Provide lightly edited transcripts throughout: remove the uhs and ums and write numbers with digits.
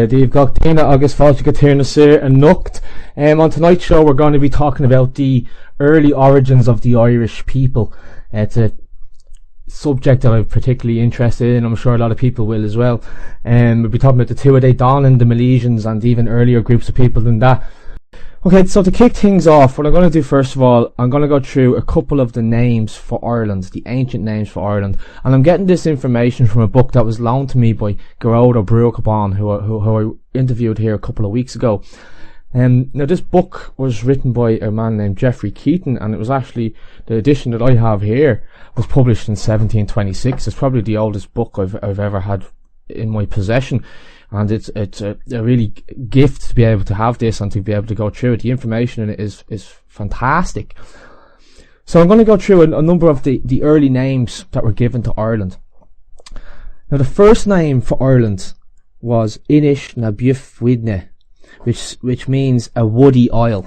Díobh Gachtaína agus fáilte go tíre na saor a nocht. On tonight's show we're going to be talking about the early origins of the Irish people. It's a subject that I'm particularly interested in. I'm sure a lot of people will as well. We'll be talking about the Tuatha De Danann, the Milesians, and even earlier groups of people than that. Okay, so to kick things off, what I'm going to do first of all, I'm going to go through a couple of the names for Ireland, the ancient names for Ireland, and I'm getting this information from a book that was loaned to me by Lebor Gabhála Éren, who I interviewed here a couple of weeks ago. Now this book was written by a man named Geofrey Keating, and it was actually, the edition that I have here was published in 1726. It's probably the oldest book I've ever had in my possession. And it's a really gift to be able to have this and to be able to go through it. The information in it is fantastic. So I'm going to go through a number of the early names that were given to Ireland. Now the first name for Ireland was Inish na Buifwydne, which means a woody isle.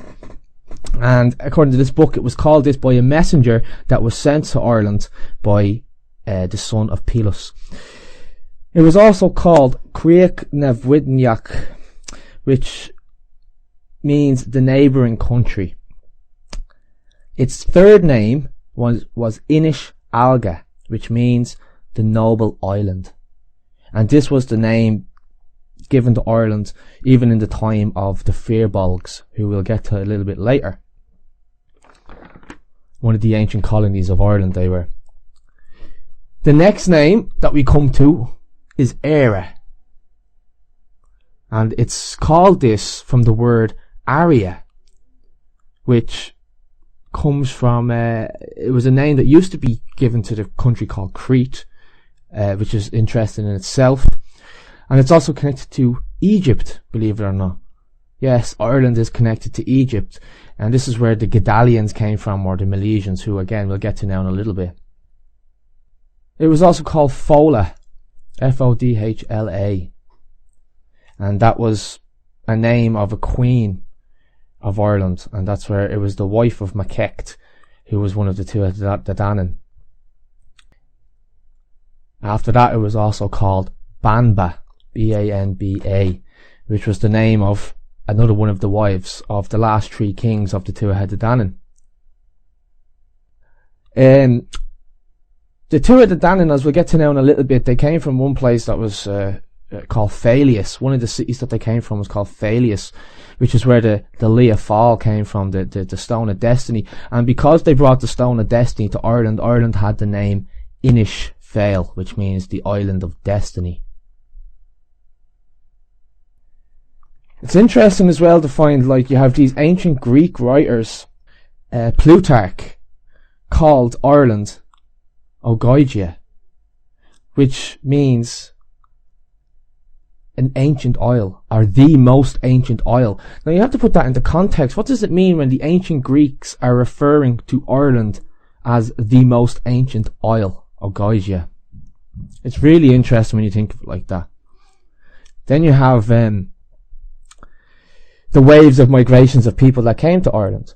And according to this book, it was called this by a messenger that was sent to Ireland by the son of Pelus. It was also called Creach na Bhuidneach, which means the neighbouring country. Its third name was Inish Alga, which means the noble island. And this was the name given to Ireland even in the time of the Fir Bolgs, who we'll get to a little bit later. One of the ancient colonies of Ireland they were. The next name that we come to is Éire, and it's called this from the word aria, which comes from it was a name that used to be given to the country called Crete, which is interesting in itself, and it's also connected to Egypt, believe it or not. Yes, Ireland is connected to Egypt, and this is where the Gedalians came from, or the Milesians, who again we'll get to now in a little bit. It was also called Fodhla, Fodhla, and that was a name of a queen of Ireland, and that's where it was the wife of Macaque, who was one of the Tuatha De Danann. After that it was also called Banba, Banba, which was the name of another one of the wives of the last three kings of the Tuatha De Danann. The Tuatha De Danann, as we'll get to now in a little bit, they came from one place that was called Fáilias. One of the cities that they came from was called Fáilias, which is where the Lia Fáil came from, the Stone of Destiny. And because they brought the Stone of Destiny to Ireland, Ireland had the name Inish Fáil, which means the Island of Destiny. It's interesting as well to find, like, you have these ancient Greek writers, Plutarch, called Ireland Ogygia, which means an ancient isle, or the most ancient isle. Now you have to put that into context. What does it mean when the ancient Greeks are referring to Ireland as the most ancient isle, Ogygia? It's really interesting when you think of it like that. Then you have the waves of migrations of people that came to Ireland.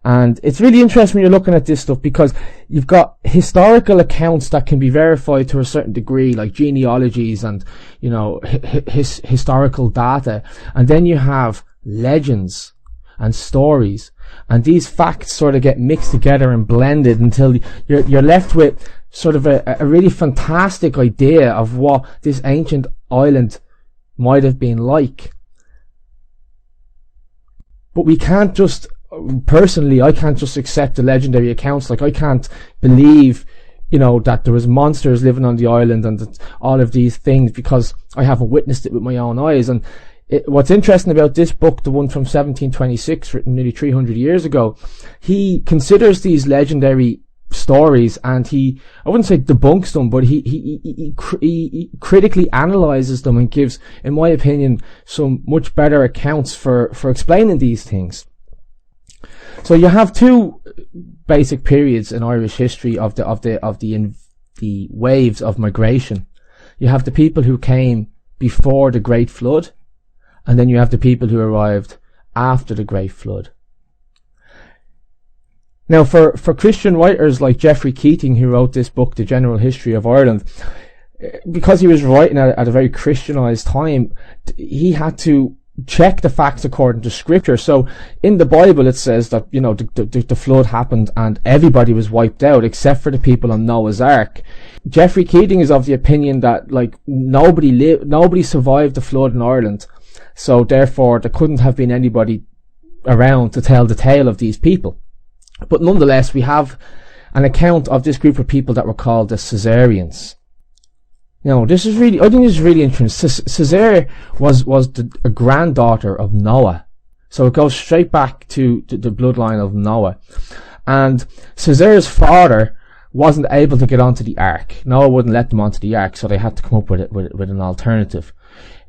And it's really interesting when you're looking at this stuff, because you've got historical accounts that can be verified to a certain degree, like genealogies and, you know, historical data. And then you have legends and stories. And these facts sort of get mixed together and blended until you're left with sort of a really fantastic idea of what this ancient island might have been like. But we can't just... Personally, I can't just accept the legendary accounts. Like, I can't believe, you know, that there was monsters living on the island and all of these things, because I haven't witnessed it with my own eyes. And what's interesting about this book, the one from 1726, written nearly 300 years ago, he considers these legendary stories, and I wouldn't say debunks them, but he critically analyzes them and gives, in my opinion, some much better accounts for explaining these things. So you have two basic periods in Irish history of the waves of migration. You have the people who came before the Great Flood, and then you have the people who arrived after the Great Flood. Now, for Christian writers like Geofrey Keating, who wrote this book, The General History of Ireland, because he was writing at a very Christianized time, he had to check the facts according to scripture. So in the Bible it says that, you know, the flood happened and everybody was wiped out except for the people on Noah's Ark. Geofrey Keating is of the opinion that, like, nobody survived the flood in Ireland, so therefore there couldn't have been anybody around to tell the tale of these people. But nonetheless, we have an account of this group of people that were called the Cesarians. Now, I think this is really interesting. Cesare was a granddaughter of Noah. So it goes straight back to the bloodline of Noah. And Cesare's father wasn't able to get onto the ark. Noah wouldn't let them onto the ark, so they had to come up with an alternative.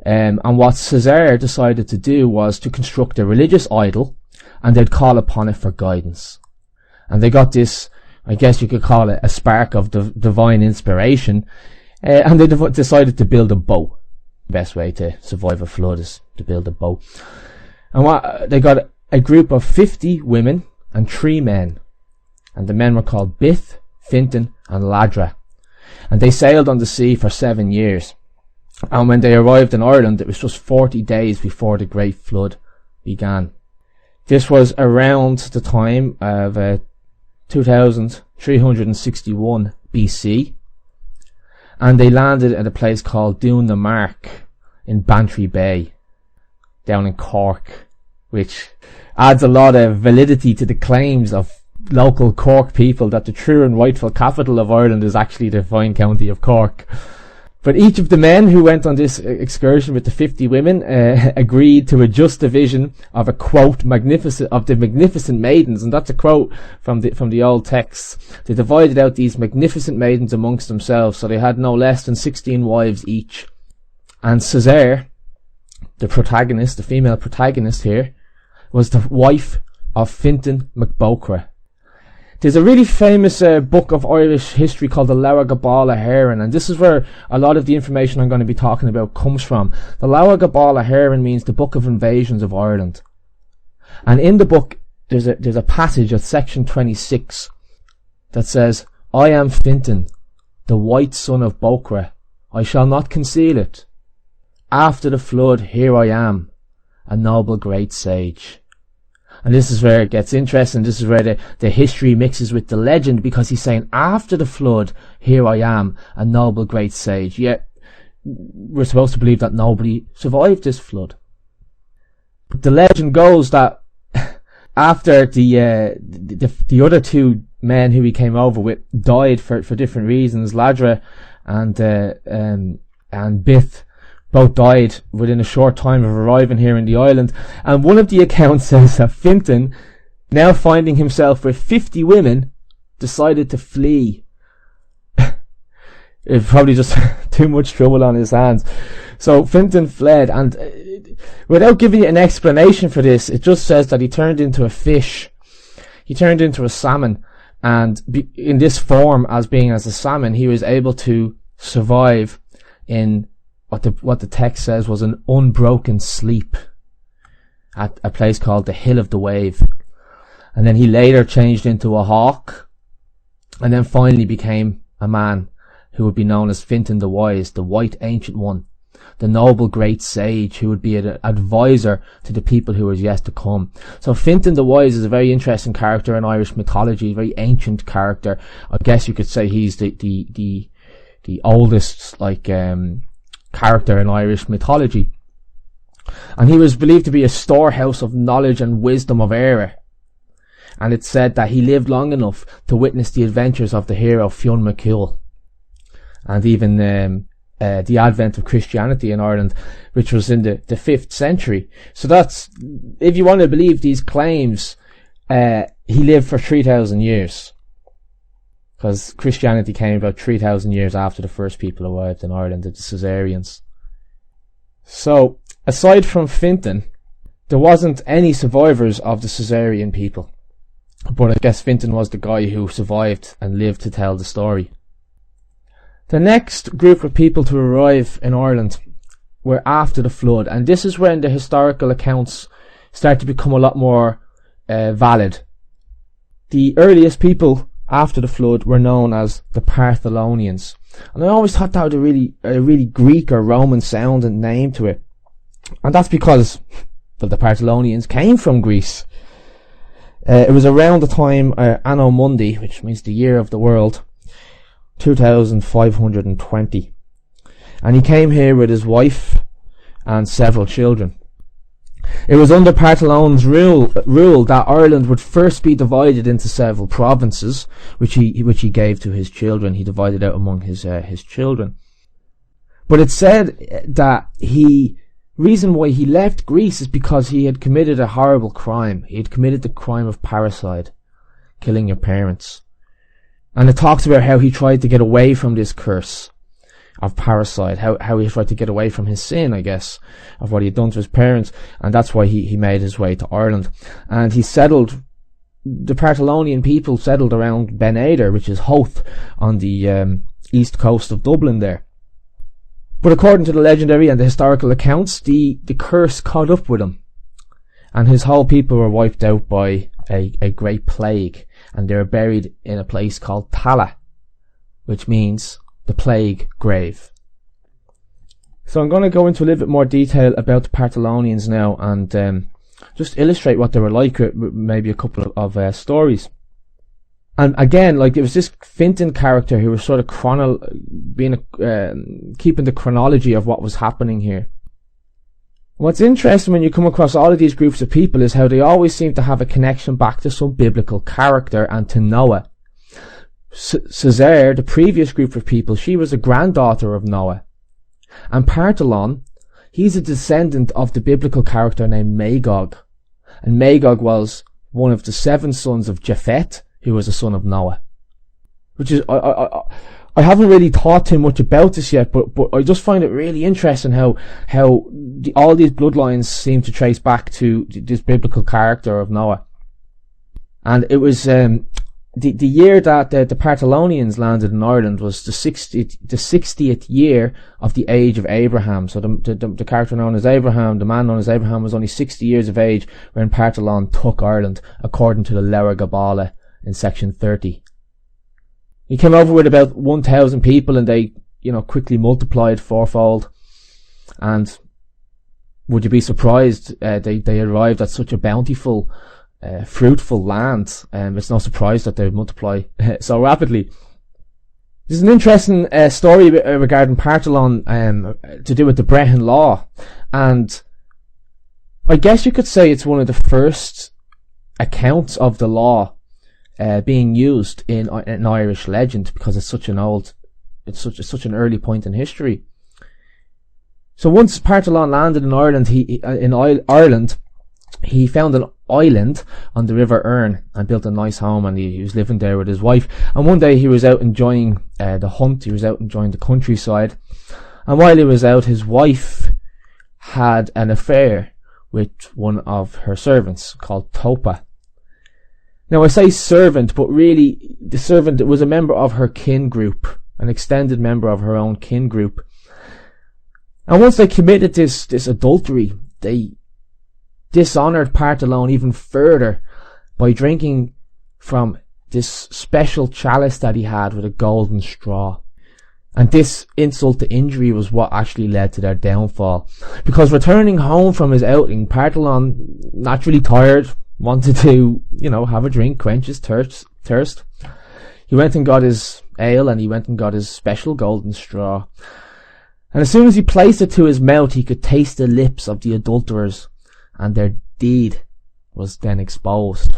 And what Cesare decided to do was to construct a religious idol, and they'd call upon it for guidance. And they got this, I guess you could call it, a spark of divine inspiration. And they decided to build a boat. The best way to survive a flood is to build a boat. And they got a group of 50 women and 3 men. And the men were called Bith, Fintan and Ladra. And they sailed on the sea for 7 years. And when they arrived in Ireland, it was just 40 days before the Great Flood began. This was around the time of 2361 BC. And they landed at a place called Doon na Mark in Bantry Bay, down in Cork, which adds a lot of validity to the claims of local Cork people that the true and rightful capital of Ireland is actually the fine county of Cork. But each of the men who went on this excursion with the 50 women agreed to a just division of a quote the magnificent maidens, and that's a quote from the old texts. They divided out these magnificent maidens amongst themselves, so they had no less than 16 wives each. And Cesare, the protagonist, the female protagonist here, was the wife of Fintan McBocra. There's a really famous book of Irish history called the Lebor Gabhála Éren, and this is where a lot of the information I'm going to be talking about comes from. The Lebor Gabhála Éren means the Book of Invasions of Ireland. And in the book, there's a passage at section 26 that says, I am Fintan, the white son of Bocra. I shall not conceal it. After the flood, here I am, a noble great sage. And this is where it gets interesting. This is where the history mixes with the legend, because he's saying, after the flood, here I am, a noble great sage. Yet, we're supposed to believe that nobody survived this flood. But the legend goes that after the other 2 men who he came over with died for different reasons, Ladra and Bith both died within a short time of arriving here in the island. And one of the accounts says that Fintan, now finding himself with 50 women, decided to flee. It probably just too much trouble on his hands. So Fintan fled, and without giving you an explanation for this, it just says that he turned into a fish. He turned into a salmon, and in this form, as a salmon, he was able to survive in what the text says was an unbroken sleep at a place called the Hill of the Wave. And then he later changed into a hawk, and then finally became a man who would be known as Fintan the Wise, the White Ancient One, the noble great sage who would be an advisor to the people who was yet to come. So Fintan the Wise is a very interesting character in Irish mythology, a very ancient character. I guess you could say he's the oldest character in Irish mythology, and he was believed to be a storehouse of knowledge and wisdom of era. And it's said that he lived long enough to witness the adventures of the hero Fionn Mccool, and even the advent of Christianity in Ireland, which was in the 5th century. So that's, if you want to believe these claims, he lived for 3,000 years. Because Christianity came about 3,000 years after the first people arrived in Ireland, the Cesarians. So, aside from Fintan, there wasn't any survivors of the Cesarian people. But I guess Fintan was the guy who survived and lived to tell the story. The next group of people to arrive in Ireland were after the flood, and this is when the historical accounts start to become a lot more valid. The earliest people after the flood were known as the Partholónians. And I always thought that was a really Greek or Roman sounding name to it. And that's because, well, the Partholónians came from Greece. It was around the time Anno Mundi, which means the year of the world, 2520. And he came here with his wife and several children. It was under Partholón's rule that Ireland would first be divided into several provinces, which he gave to his children. He divided out among his children. But it said that reason why he left Greece is because he had committed a horrible crime. He had committed the crime of parricide, killing your parents. And it talks about how he tried to get away from this curse of parricide, how he tried to get away from his sin, I guess, of what he had done to his parents, and that's why he made his way to Ireland. And the Partholónian people settled around Ben Aider, which is Howth, on the east coast of Dublin there. But according to the legendary and the historical accounts, the curse caught up with him, and his whole people were wiped out by a great plague, and they were buried in a place called Tallaght, which means the plague grave. So I'm going to go into a little bit more detail about the Partholónians now, and just illustrate what they were like with maybe a couple of stories. And again, like, it was this Fintan character who was sort of keeping the chronology of what was happening here. What's interesting when you come across all of these groups of people is how they always seem to have a connection back to some biblical character and to Noah. Cesar, the previous group of people, she was a granddaughter of Noah. And Partholón, he's a descendant of the biblical character named Magog. And Magog was one of the 7 sons of Japheth, who was a son of Noah. Which is, I haven't really thought too much about this yet, but I just find it really interesting how all these bloodlines seem to trace back to this biblical character of Noah. And it was the year that the Partholónians landed in Ireland was the 60th year of the age of Abraham. So the character known as Abraham, the man known as Abraham, was only 60 years of age when Partholón took Ireland, according to the Lebor Gabhála in section 30. He came over with about 1,000 people, and they, quickly multiplied fourfold. And would you be surprised? They arrived at such a bountiful, fruitful land. It's no surprise that they multiply so rapidly. There's an interesting story regarding Partholón to do with the Brehon Law, and I guess you could say it's one of the first accounts of the law being used in Irish legend, because it's such an early point in history. So once Partholón landed in Ireland, he found an island on the River Erne and built a nice home, and he was living there with his wife. And one day he was out enjoying the hunt. He was out enjoying the countryside, and while he was out, his wife had an affair with one of her servants called Topa. Now, I say servant, but really the servant was a member of her kin group, an extended member of her own kin group. And once they committed this adultery, they dishonoured Partholón even further by drinking from this special chalice that he had with a golden straw. And this insult to injury was what actually led to their downfall. Because returning home from his outing, Partholón, naturally tired, wanted to, have a drink, quench his thirst. He went and got his ale, and he went and got his special golden straw. And as soon as he placed it to his mouth, he could taste the lips of the adulterers, and their deed was then exposed.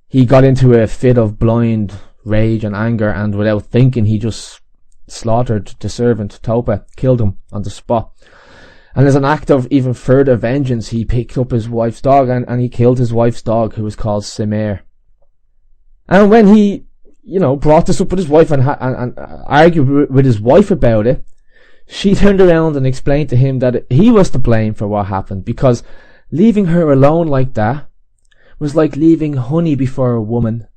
He got into a fit of blind rage and anger, and without thinking, he just slaughtered the servant, Topa, killed him on the spot. And as an act of even further vengeance, he picked up his wife's dog and he killed his wife's dog, who was called Simir. And when he, brought this up with his wife and argued with his wife about it, she turned around and explained to him that he was to blame for what happened, because leaving her alone like that was like leaving honey before a woman,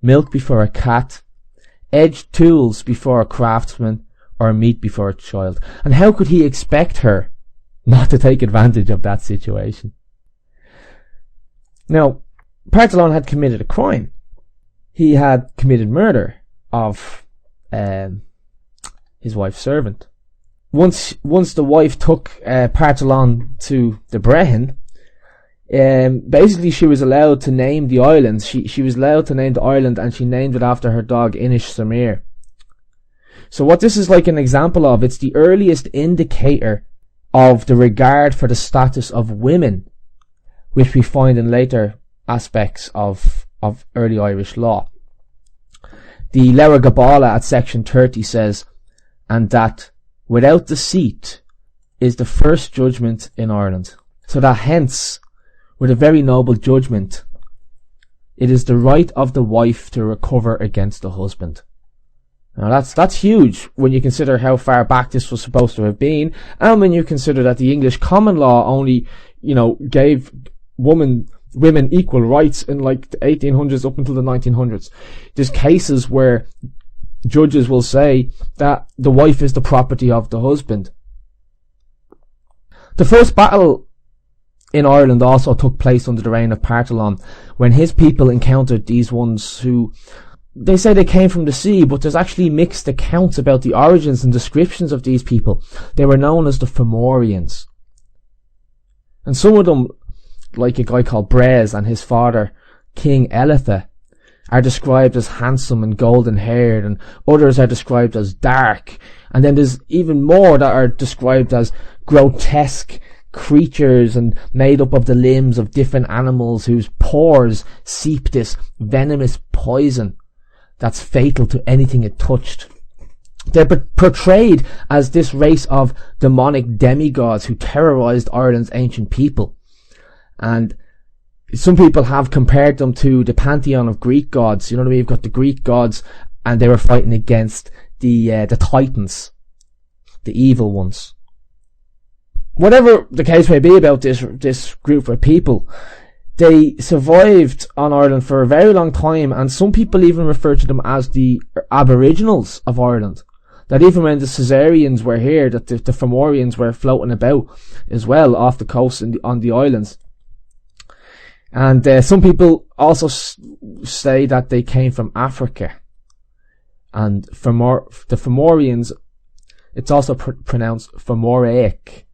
milk before a cat, edged tools before a craftsman, or meat before a child. And how could he expect her not to take advantage of that situation? Now, Partholón had committed a crime, he had committed murder of his wife's servant. Once the wife took Partholón to the Brehon, basically she was allowed to name the island. She was allowed to name the island, and she named it after her dog Inish Samir. So what this is like an example of, it's the earliest indicator of the regard for the status of women, which we find in later aspects of early Irish law. The Lebor Gabhála at section 30 says, and that without deceit is the first judgment in Ireland. So that hence, with a very noble judgment, it is the right of the wife to recover against the husband. Now that's huge when you consider how far back this was supposed to have been, and when you consider that the English common law only, gave women equal rights in like the 1800s up until the 1900s. There's cases where judges will say that the wife is the property of the husband. The first battle in Ireland also took place under the reign of Partholón, when his people encountered these ones who, they say they came from the sea, but there's actually mixed accounts about the origins and descriptions of these people. They were known as the Formorians. And some of them, like a guy called Brez and his father, King Elitha, are described as handsome and golden haired, and others are described as dark. And then there's even more that are described as grotesque creatures and made up of the limbs of different animals whose pores seep this venomous poison that's fatal to anything it touched. They're portrayed as this race of demonic demigods who terrorized Ireland's ancient people. And some people have compared them to the pantheon of Greek gods. You know what I mean? You've got the Greek gods, and they were fighting against the Titans, the evil ones. Whatever the case may be about this group of people, they survived on Ireland for a very long time, and some people even refer to them as the Aboriginals of Ireland. That even when the Cesarians were here, that the Formorians were floating about as well off the coast on the islands. And some people also say that they came from Africa. And the Formorians, it's also pronounced Formoric,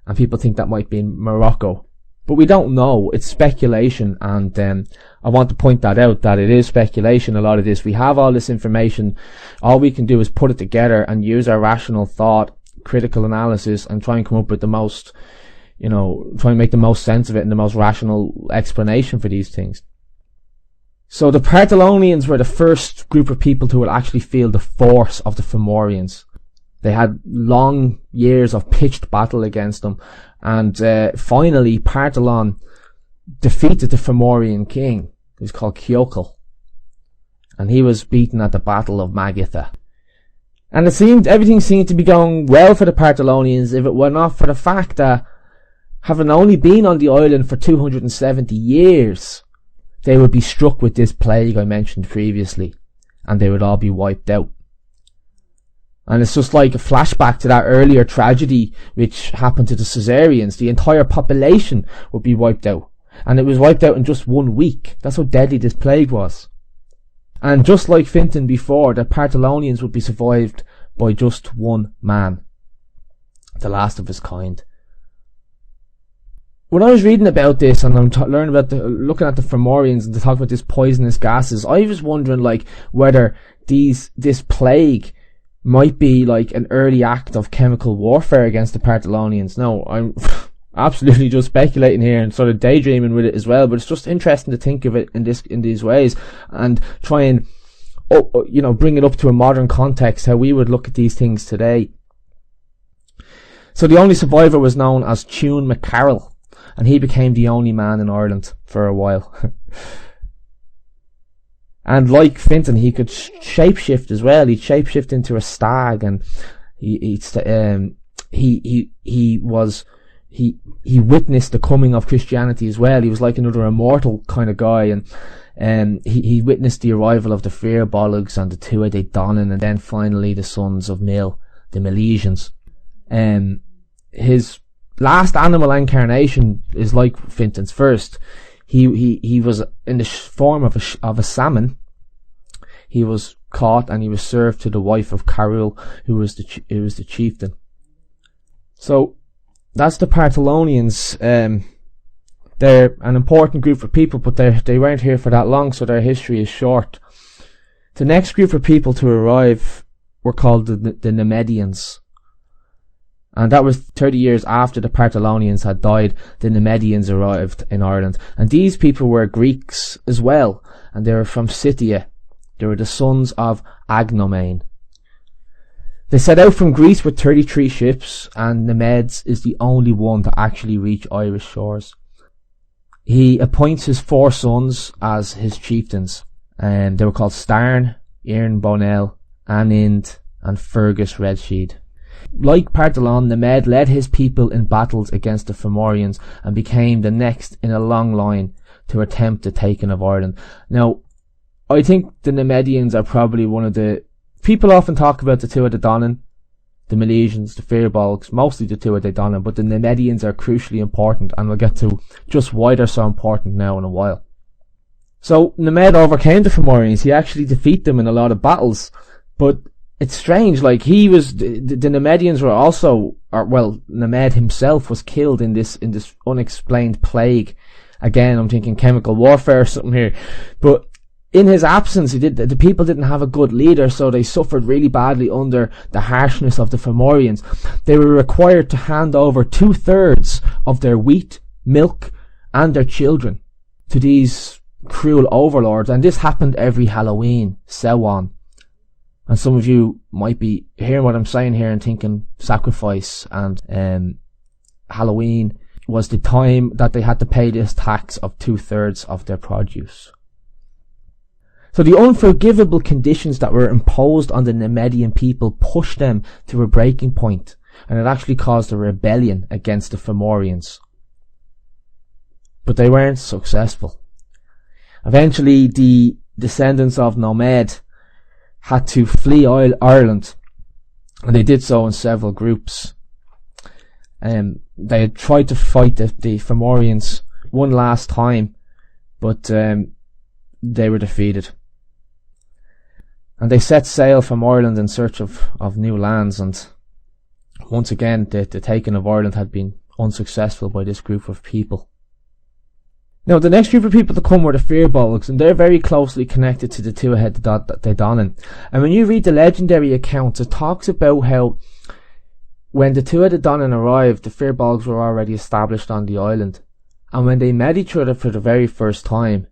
and people think that might be in Morocco. But we don't know. It's speculation, and I want to point that out, that it is speculation, a lot of this. We have all this information. All we can do is put it together and use our rational thought, critical analysis, and try and come up with the most, try and make the most sense of it and the most rational explanation for these things. So the Partholónians were the first group of people who would actually feel the force of the Formorians. They had long years of pitched battle against them, and finally Partholón defeated the Formorian king, who's called Keating, and he was beaten at the Battle of Macaque. And everything seemed to be going well for the Partholónians, if it were not for the fact that, having only been on the island for 270 years, they would be struck with this plague I mentioned previously, and they would all be wiped out. And it's just like a flashback to that earlier tragedy which happened to the Cesarians. The entire population would be wiped out. And it was wiped out in just 1 week. That's how deadly this plague was. And just like Fintan before, the Partholónians would be survived by just one man. The last of his kind. When I was reading about this, and I'm learning about looking at the Formorians and to talk about this poisonous gases, I was wondering whether this plague might be like an early act of chemical warfare against the Partholónians. No, I'm absolutely just speculating here and sort of daydreaming with it as well, but it's just interesting to think of it in these ways and try and bring it up to a modern context, how we would look at these things today. So the only survivor was known as Tuatha De Danann, and he became the only man in Ireland for a while. And like Fintan, he could shapeshift as well. He'd shapeshift into a stag, and he witnessed the coming of Christianity as well. He was like another immortal kind of guy, and he witnessed the arrival of the Fir Bolgs and the Tuatha De Danann, and then finally the sons of Mil, the Milesians. His last animal incarnation is like Fintan's first. He was in the form of a salmon, he was caught and he was served to the wife of Carul, who was the chieftain. So that's the Partholónians. They're an important group of people, but they weren't here for that long, so their history is short. The next group of people to arrive were called the Nemedians. And that was 30 years after the Partholónians had died. The Nemedians arrived in Ireland. And these people were Greeks as well. And they were from Scythia. They were the sons of Agnomain. They set out from Greece with 33 ships, and Nemeds is the only one to actually reach Irish shores. He appoints his 4 sons as his chieftains. And they were called Starn, Éireann Bonel, Anind, and Fergus Redsheed. Like Partholón, Nemed led his people in battles against the Formorians and became the next in a long line to attempt the taking of Ireland. Now, I think the Nemedians are probably one of the... People often talk about the Tuatha De Danann, the Milesians, the Fir Bolgs, mostly the Tuatha De Danann, but the Nemedians are crucially important, and we'll get to just why they're so important now in a while. So, Nemed overcame the Formorians. He actually defeated them in a lot of battles, but it's strange, like the Nemedians were also, Nemed himself was killed in this unexplained plague. Again, I'm thinking chemical warfare or something here. But in his absence, the people didn't have a good leader, so they suffered really badly under the harshness of the Formorians. They were required to hand over 2/3 of their wheat, milk, and their children to these cruel overlords, and this happened every Halloween, Samhain. And some of you might be hearing what I'm saying here and thinking sacrifice, and Halloween was the time that they had to pay this tax of 2/3 of their produce. So the unforgivable conditions that were imposed on the Nemedian people pushed them to a breaking point, and it actually caused a rebellion against the Formorians. But they weren't successful. Eventually, the descendants of Nemed had to flee Ireland, and they did so in several groups. They had tried to fight the Formorians one last time, but they were defeated. And they set sail from Ireland in search of new lands, and once again the taking of Ireland had been unsuccessful by this group of people. Now, the next group of people to come were the Fir Bolgs, and they're very closely connected to the Tuatha De Danann. And when you read the legendary accounts, it talks about how when the Tuatha De Danann arrived, the Fir Bolgs were already established on the island. And when they met each other for the very first time,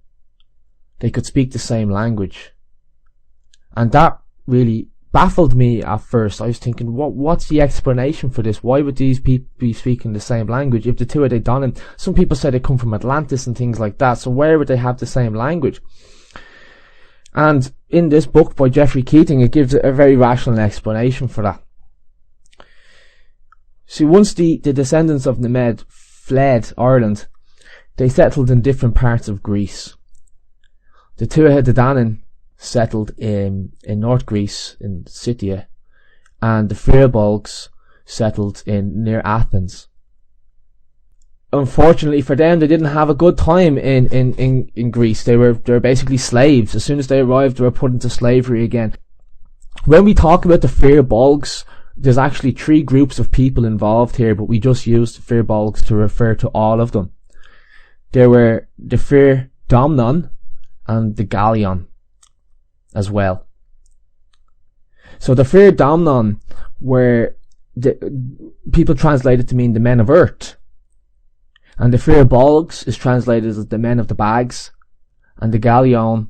they could speak the same language. And that really baffled me at first. I was thinking, what's the explanation for this? Why would these people be speaking the same language? If the Tuatha De Danann, some people say they come from Atlantis and things like that, so where would they have the same language? And in this book by Geofrey Keating, it gives a very rational explanation for that. See, once the descendants of Nemed fled Ireland, they settled in different parts of Greece. The Tuatha De Danann settled in North Greece, in Scythia, and the Fir Bolgs settled near Athens. Unfortunately for them, they didn't have a good time in Greece. They were basically slaves. As soon as they arrived, they were put into slavery again. When we talk about the Fir Bolgs, there's actually 3 groups of people involved here, but we just used the Fir Bolgs to refer to all of them. There were the Fir Domnann and the Gallion as well. So the Fir Domnann were the people translated to mean the men of earth, and the Fir Bolgs is translated as the men of the bags, and the Gallion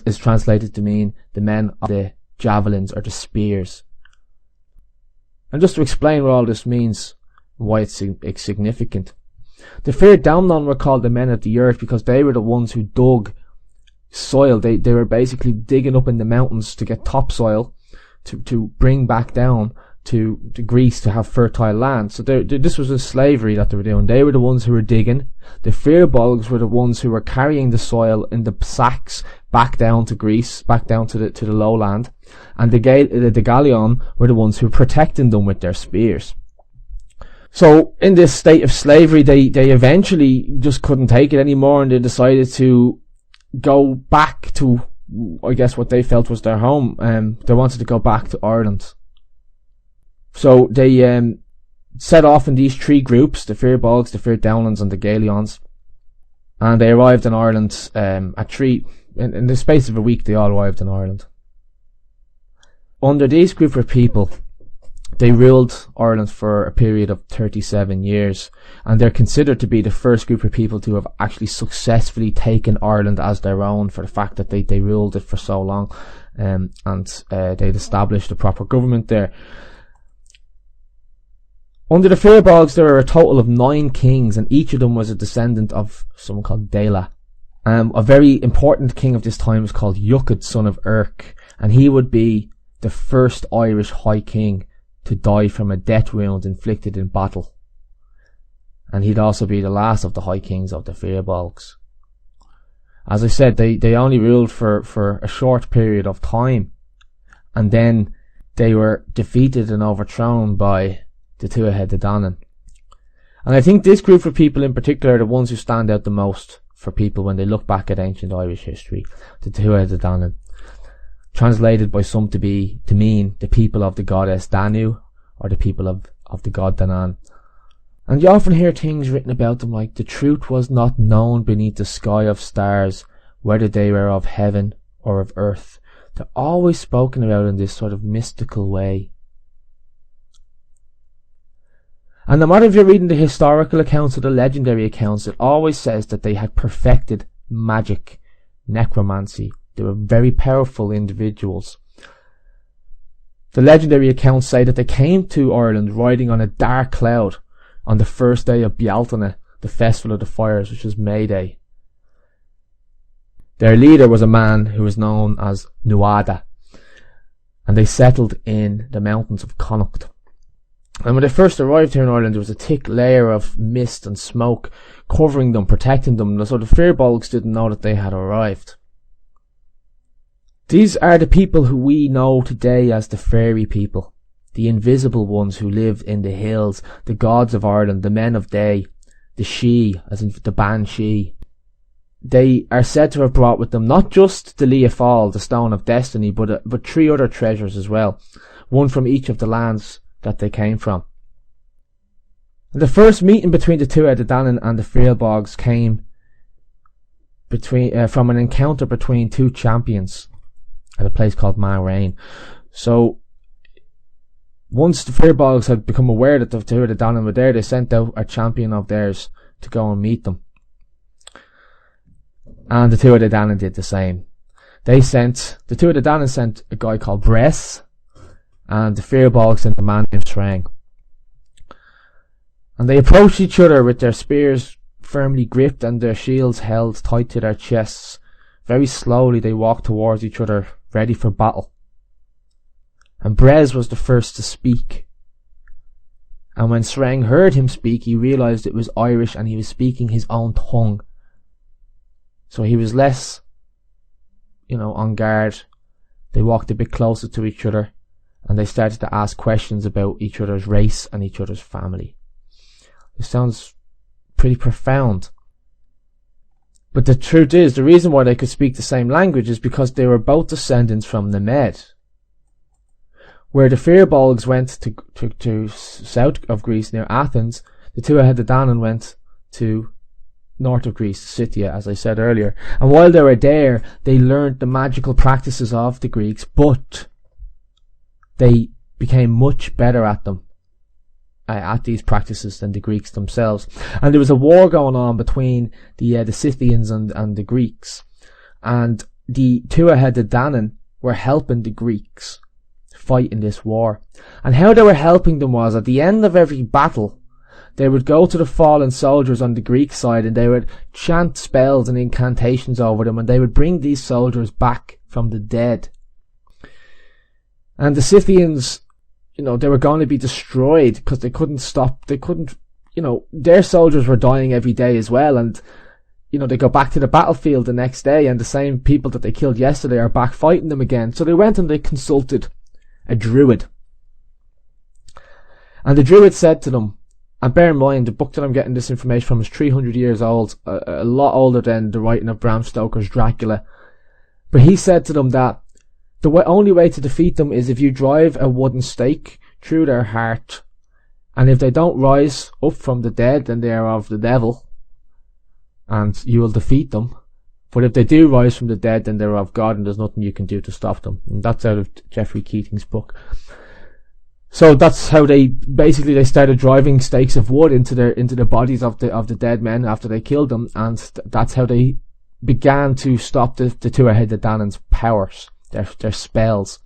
is translated to mean the men of the javelins or the spears. And just to explain what all this means, why it's significant, the Fir Domnann were called the men of the earth because they were the ones who dug soil. They were basically digging up in the mountains to get topsoil to bring back down to Greece to have fertile land. So this was a slavery that they were doing. They were the ones who were digging. The Fir Bolgs were the ones who were carrying the soil in the sacks back down to Greece, back down to the lowland. And the Gallion were the ones who were protecting them with their spears. So in this state of slavery, they eventually just couldn't take it anymore, and they decided to go back to I guess, what they felt was their home. They wanted to go back to Ireland. So they set off in these three groups, the Fir Bolgs, the Fir Dowlands and the Gaelians. And they arrived in Ireland in the space of a week. They all arrived in Ireland. Under these group of people, they ruled Ireland for a period of 37 years, and they're considered to be the first group of people to have actually successfully taken Ireland as their own, for the fact that they ruled it for so long, and they'd established a proper government there. Under the Fear Bogs, there are a total of 9 kings, and each of them was a descendant of someone called Dela. A very important king of this time was called Yucad, son of Urk, and he would be the first Irish High King to die from a death wound inflicted in battle. And he'd also be the last of the High Kings of the Fir Bolgs. As I said, they only ruled for a short period of time, and then they were defeated and overthrown by the Tuatha De Danann. And I think this group of people in particular are the ones who stand out the most for people when they look back at ancient Irish history. The Tuatha De Danann, translated by some to mean the people of the goddess Danu, or the people of the god Danann. And you often hear things written about them like, the truth was not known beneath the sky of stars, whether they were of heaven or of earth. They're always spoken about in this sort of mystical way. And no matter if you're reading the historical accounts or the legendary accounts, it always says that they had perfected magic, necromancy. They were very powerful individuals. The legendary accounts say that they came to Ireland riding on a dark cloud on the first day of Bealtaine, the festival of the fires, which is May Day. Their leader was a man who was known as Nuada, and they settled in the mountains of Connacht. And when they first arrived here in Ireland, there was a thick layer of mist and smoke covering them, protecting them, so the Fir Bolgs didn't know that they had arrived. These are the people who we know today as the fairy people, the invisible ones who live in the hills, the gods of Ireland, the men of day, the She, as in the Banshee. They are said to have brought with them not just the Lia Fáil, the Stone of Destiny, but 3 other treasures as well, one from each of the lands that they came from. The first meeting between the Tuatha De Danann and the Fir Bolgs came from an encounter between 2 champions at a place called Mauryans. So once the Fir Bolgs had become aware that the Tuatha De Danann were there, they sent out a champion of theirs to go and meet them. And the Tuatha De Danann did the same. The Tuatha De Danann sent a guy called Bress, and the Fir Bolgs sent a man named Slane. And they approached each other with their spears firmly gripped and their shields held tight to their chests. Very slowly they walked towards each other, ready for battle. And Brez was the first to speak. And when Slane heard him speak, he realised it was Irish and he was speaking his own tongue. So he was less, on guard. They walked a bit closer to each other, and they started to ask questions about each other's race and each other's family. It sounds pretty profound. But the truth is, the reason why they could speak the same language is because they were both descendants from Nemed. Where the Fir Bolgs went to south of Greece near Athens, the Tuatha De Danann went to north of Greece, Scythia, as I said earlier. And while they were there, they learned the magical practices of the Greeks, but they became much better at them, at these practices, than the Greeks themselves. And there was a war going on between the Scythians and the Greeks, and the Tuatha De Danann were helping the Greeks fight in this war. And how they were helping them was, at the end of every battle, they would go to the fallen soldiers on the Greek side and they would chant spells and incantations over them, and they would bring these soldiers back from the dead. And the Scythians, they were going to be destroyed because they couldn't, their soldiers were dying every day as well, and they go back to the battlefield the next day and the same people that they killed yesterday are back fighting them again. So they went and they consulted a druid. And the druid said to them, and bear in mind, the book that I'm getting this information from is 300 years old, a lot older than the writing of Bram Stoker's Dracula. But he said to them that the only way to defeat them is if you drive a wooden stake through their heart, and if they don't rise up from the dead, then they are of the devil, and you will defeat them. But if they do rise from the dead, then they're of God, and there's nothing you can do to stop them. And that's out of Geofrey Keating's book. So that's how they started driving stakes of wood into the bodies of the dead men after they killed them, and that's how they began to stop the Tuatha De Danann's powers, their spells.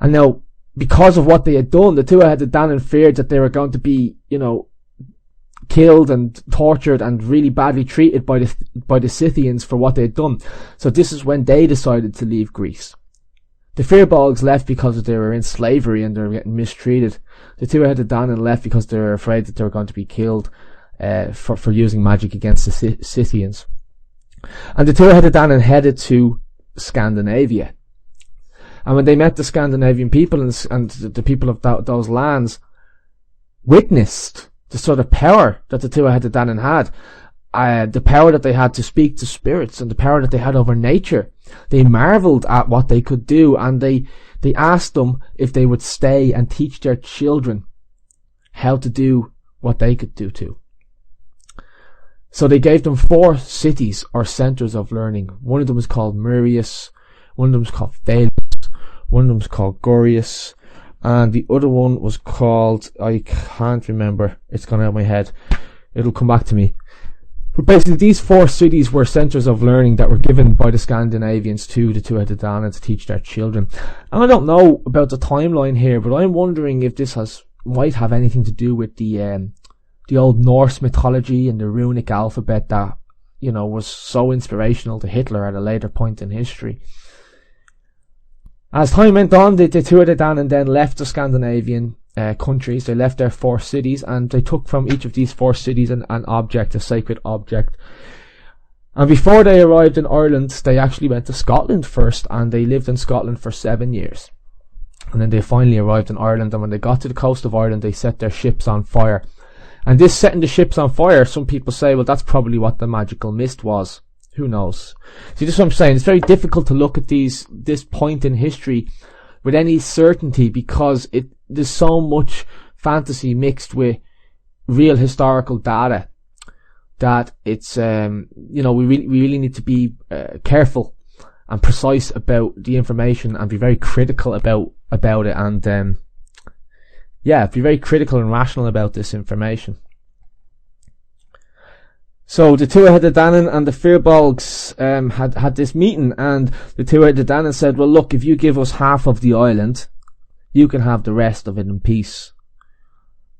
And now, because of what they had done, the Tuatha De Danann feared that they were going to be, killed and tortured and really badly treated by the Scythians for what they had done. So this is when they decided to leave Greece. The Fir Bolgs left because they were in slavery and they were getting mistreated. The Tuatha De Danann left because they were afraid that they were going to be killed for using magic against the Scythians. And the Tuatha De Danann headed to Scandinavia. And when they met the Scandinavian people and the people of those lands, witnessed the sort of power that the Tuatha De Danann had, the power that they had to speak to spirits and the power that they had over nature. They marvelled at what they could do, and they asked them if they would stay and teach their children how to do what they could do too. So they gave them 4 cities or centres of learning. One of them was called Murius, one of them was called Phaelus, one of them was called Gorius, and the other one was called, I can't remember, it's gone out of my head, it'll come back to me. But basically these 4 cities were centres of learning that were given by the Scandinavians to the Tuatha De Danann to teach their children. And I don't know about the timeline here, but I'm wondering if this might have anything to do with the old Norse mythology and the runic alphabet that, was so inspirational to Hitler at a later point in history. As time went on, the Tuatha De Danann then left the Scandinavian countries. They left their 4 cities, and they took from each of these 4 cities an object, a sacred object. And before they arrived in Ireland, they actually went to Scotland first, and they lived in Scotland for 7 years. And then they finally arrived in Ireland, and when they got to the coast of Ireland, they set their ships on fire. And this setting the ships on fire, some people say, well, that's probably what the magical mist was. Who knows? See, this is what I'm saying. It's very difficult to look at this point in history with any certainty, because there's so much fantasy mixed with real historical data that it's we really need to be careful and precise about the information and be very critical about it, and be very critical and rational about this information. So the Tuatha De Danann and the Fir Bolgs had this meeting, and the Tuatha De Danann said, well, look, if you give us half of the island, you can have the rest of it in peace.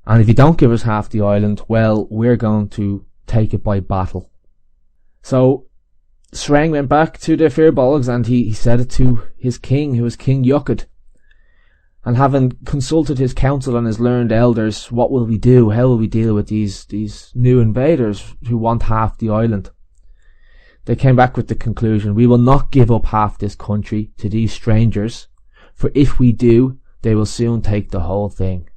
And if you don't give us half the island, well, we're going to take it by battle. So Sreng went back to the Fir Bolgs, and he said it to his king, who was King Yucad. And having consulted his council and his learned elders, what will we do? How will we deal with these new invaders who want half the island? They came back with the conclusion, we will not give up half this country to these strangers, for if we do, they will soon take the whole thing.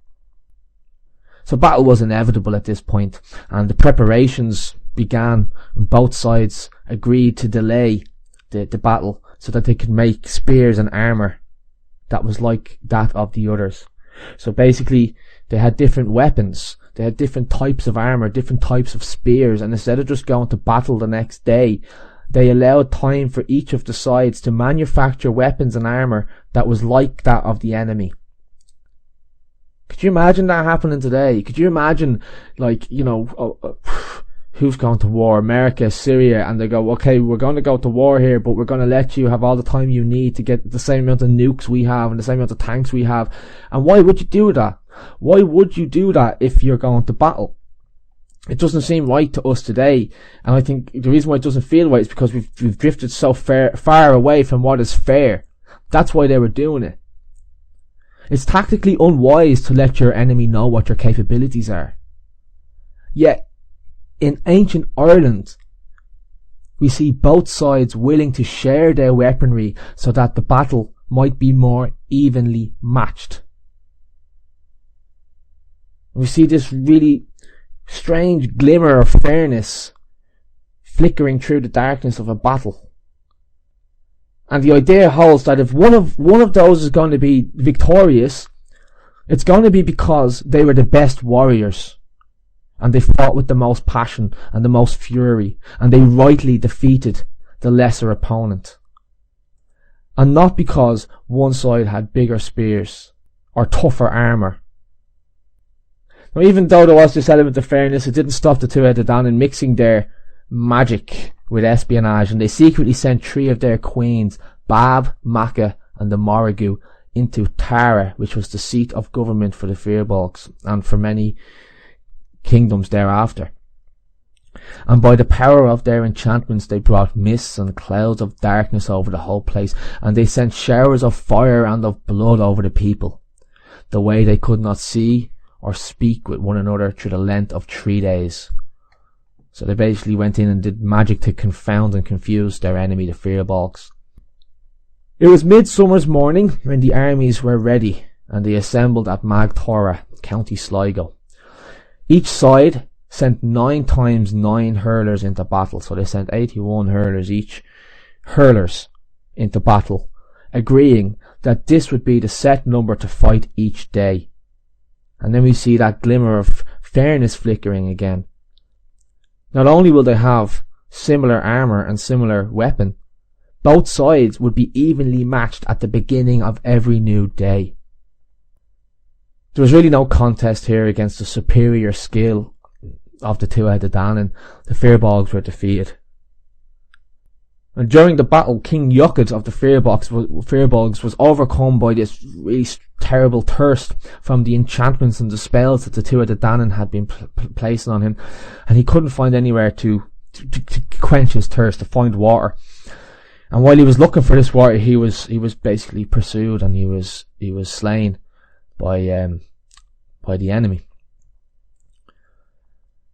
So battle was inevitable at this point, and the preparations began, and both sides agreed to delay the battle so that they could make spears and armour that was like that of the others. So basically, they had different weapons, they had different types of armour, different types of spears, and instead of just going to battle the next day, they allowed time for each of the sides to manufacture weapons and armour that was like that of the enemy. Could you imagine that happening today? Could you imagine, who's going to war? America, Syria, and they go, okay, we're going to go to war here, but we're going to let you have all the time you need to get the same amount of nukes we have and the same amount of tanks we have. And why would you do that? Why would you do that if you're going to battle? It doesn't seem right to us today, and I think the reason why it doesn't feel right is because we've drifted so far away from what is fair. That's why they were doing it. It's tactically unwise to let your enemy know what your capabilities are. Yet, in ancient Ireland, we see both sides willing to share their weaponry so that the battle might be more evenly matched. We see this really strange glimmer of fairness flickering through the darkness of a battle. And the idea holds that if one of those is going to be victorious, it's going to be because they were the best warriors, and they fought with the most passion and the most fury, and they rightly defeated the lesser opponent. And not because one side had bigger spears or tougher armour. Now, even though there was this element of fairness, it didn't stop the Tuatha De Danann mixing their magic with espionage, and they secretly sent 3 of their queens, Bab, Macaque and the Malaysians, into Tara, which was the seat of government for the Fir Bolgs and for many kingdoms thereafter. And by the power of their enchantments they brought mists and clouds of darkness over the whole place, and they sent showers of fire and of blood over the people, the way they could not see or speak with one another through the length of 3 days. So they basically went in and did magic to confound and confuse their enemy, the Fir Bolgs. It was midsummer's morning when the armies were ready, and they assembled at Magtora, County Sligo. Each side sent 9 times 9 hurlers into battle, so they sent 81 hurlers each, into battle, agreeing that this would be the set number to fight each day. And then we see that glimmer of fairness flickering again. Not only will they have similar armour and similar weapon, both sides would be evenly matched at the beginning of every new day. There was really no contest here against the superior skill of the Tuatha De Danann. The Fir Bolgs were defeated. And during the battle, King Yuckid of the Fir Bolgs was overcome by this really terrible thirst from the enchantments and the spells that the Tuatha De Danann had been placing on him, and he couldn't find anywhere to quench his thirst, to find water. And while he was looking for this water, he was basically pursued, and he was slain by the enemy.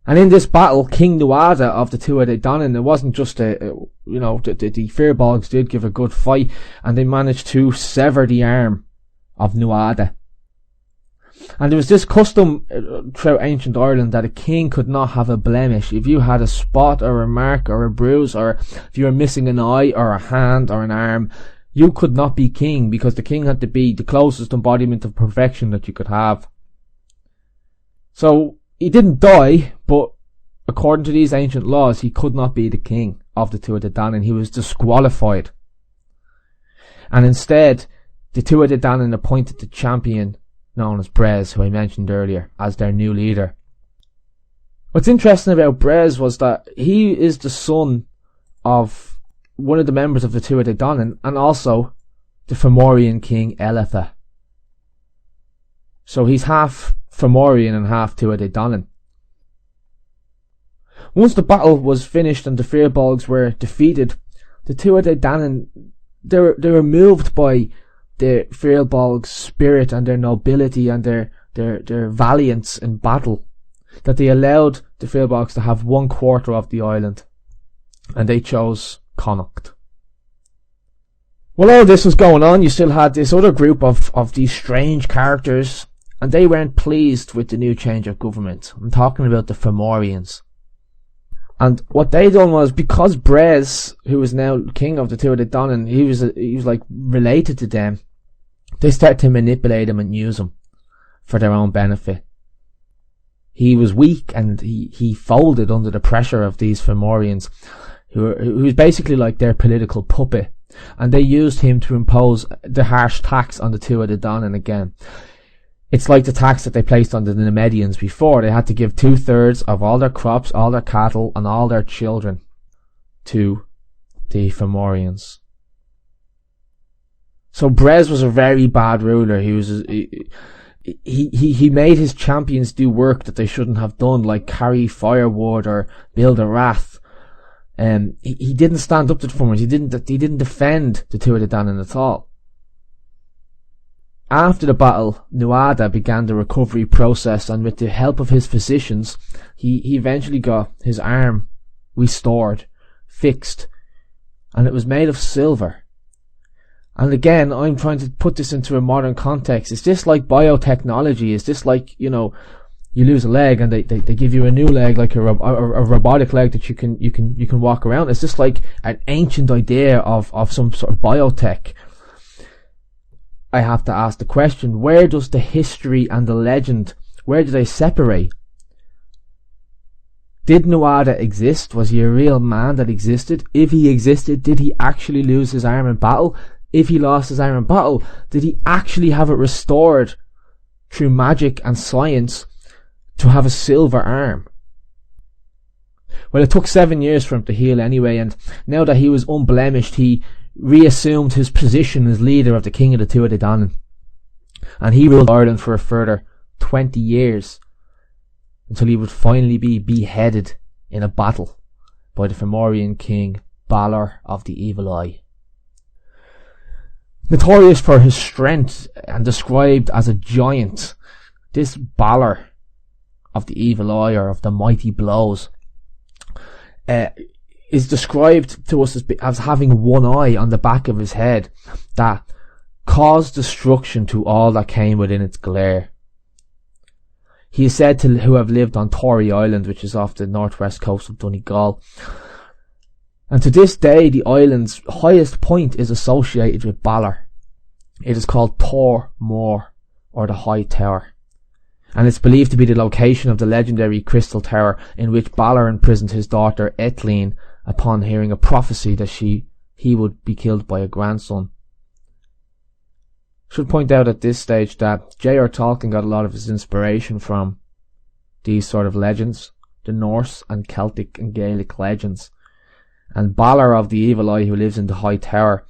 And in this battle, King Nuada of the Tuatha De Danann, it wasn't just the Fir Bolgs did give a good fight, and they managed to sever the arm of Nuada. And there was this custom throughout ancient Ireland that a king could not have a blemish. If you had a spot or a mark or a bruise, or if you were missing an eye or a hand or an arm, you could not be king, because the king had to be the closest embodiment of perfection that you could have. So he didn't die, but according to these ancient laws, he could not be the king of the Tuatha De Danann. He was disqualified. And instead, the Tuatha De Danann appointed the champion known as Brez, who I mentioned earlier, as their new leader. What's interesting about Brez was that he is the son of one of the members of the Tuatha De Danann, and also the Formorian king Eletha. So he's half Formorian and half Tuatha De Danann. Once the battle was finished and the Fir Bolgs were defeated, the Tuatha De Danann, they were moved by the Fir Bolgs' spirit and their nobility and their valiance in battle, that they allowed the Fir Bolgs to have 1/4 of the island, and they chose Connacht. While all this was going on, you still had this other group of these strange characters, and they weren't pleased with the new change of government. I'm talking about the Formorians. And what they done was, because Brez, who was now king of the Tuatha De Danann, he was like related to them, they started to manipulate him and use him for their own benefit. He was weak, and he folded under the pressure of these Formorians, who was basically like their political puppet, and they used him to impose the harsh tax on the Tuatha De Danann again. It's like the tax that they placed on the Nemedians before. They had to give 2/3 of all their crops, all their cattle, and all their children to the Formorians. So Brez was a very bad ruler. He made his champions do work that they shouldn't have done, like carry firewood or build a rath. He didn't stand up to the Formorians. He didn't defend the Tuatha De Danann at all. After the battle, Nuada began the recovery process, and with the help of his physicians, he eventually got his arm restored, fixed, and it was made of silver. And again, I'm trying to put this into a modern context. Is this like biotechnology? Is this like, you lose a leg and they give you a new leg, like a robotic leg that you can walk around. It's just like an ancient idea of some sort of biotech. I have to ask the question, where does the history and the legend, where do they separate? Did Nuada exist? Was he a real man that existed? If he existed, did he actually lose his arm in battle? If he lost his arm in battle, did he actually have it restored through magic and science to have a silver arm? Well, it took 7 years for him to heal anyway, and now that he was unblemished, he reassumed his position as leader of the King of the Tuatha De Danann, and he ruled Ireland for a further 20 years until he would finally be beheaded in a battle by the Formorian king Balor of the Evil Eye. Notorious for his strength and described as a giant, this Balor of the Evil Eye, or of the mighty blows, is described to us as having one eye on the back of his head that caused destruction to all that came within its glare. He is said to have lived on Tory Island, which is off the northwest coast of Donegal. And to this day, the island's highest point is associated with Balor. It is called Four Mauryans, or the High Tower. And it's believed to be the location of the legendary Crystal Tower in which Balor imprisoned his daughter Ethylene upon hearing a prophecy that he would be killed by a grandson. Should point out at this stage that J.R. Tolkien got a lot of his inspiration from these sort of legends, the Norse and Celtic and Gaelic legends. And Balor of the Evil Eye, who lives in the High Tower,